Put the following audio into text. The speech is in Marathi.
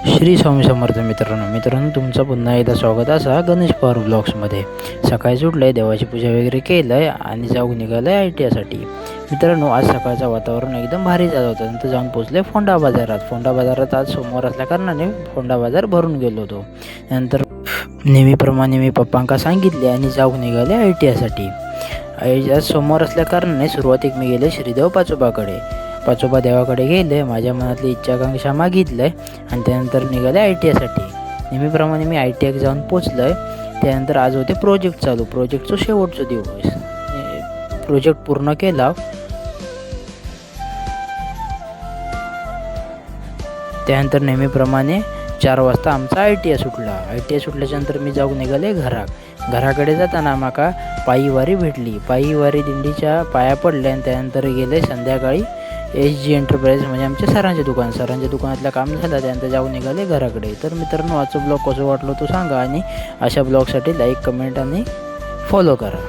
श्री स्वामी समर्थ मित्रांनो तुमचं पुन्हा एकदा स्वागत असा गणेश पवार ब्लॉग्समध्ये. सकाळी उठलं आहे, देवाची पूजा वगैरे केलं आहे आणि जाऊन निघालं आहे ITसाठी. मित्रांनो, आज सकाळचं वातावरण एकदम भारी झालं होतं. नंतर जाऊन पोचले फोंडा बाजारात. आज सोमवार असल्या कारणाने फोंडा बाजार भरून गेलो होतो. नंतर नेहमीप्रमाणे मी पप्पांका सांगितले आणि जाऊन निघाले ITसाठी. आज सोमवार असल्या कारणाने सुरुवातीक मी गेले श्रीदेव पाचोबा देवाकडे गेले, माझ्या मनातली इच्छाकांक्षा मागितलं आणि त्यानंतर निघाले ITसाठी. नेहमीप्रमाणे मी ITआक जाऊन पोचलो. त्यानंतर आज होते प्रोजेक्टचं शेवटचा दिवस. प्रोजेक्ट पूर्ण केला. त्यानंतर नेहमीप्रमाणे 4 वाजता आमचा ITआ सुटल्याच्यानंतर मी जाऊन निघाले घराकडे जाताना माका पायीवारी भेटली. पायीवारी दिंडीच्या पाया पडल्या आणि त्यानंतर गेले संध्याकाळी SG एंटरप्राइज म्हणजे आमच्या सरांच्या दुकानातलं काम झालं. त्यानंतर जाऊन निघाले घराकडे. तर मित्रांनो, आजचा ब्लॉग कसं वाटलं तो सांगा आणि अशा ब्लॉगसाठी लाईक, कमेंट आणि फॉलो करा.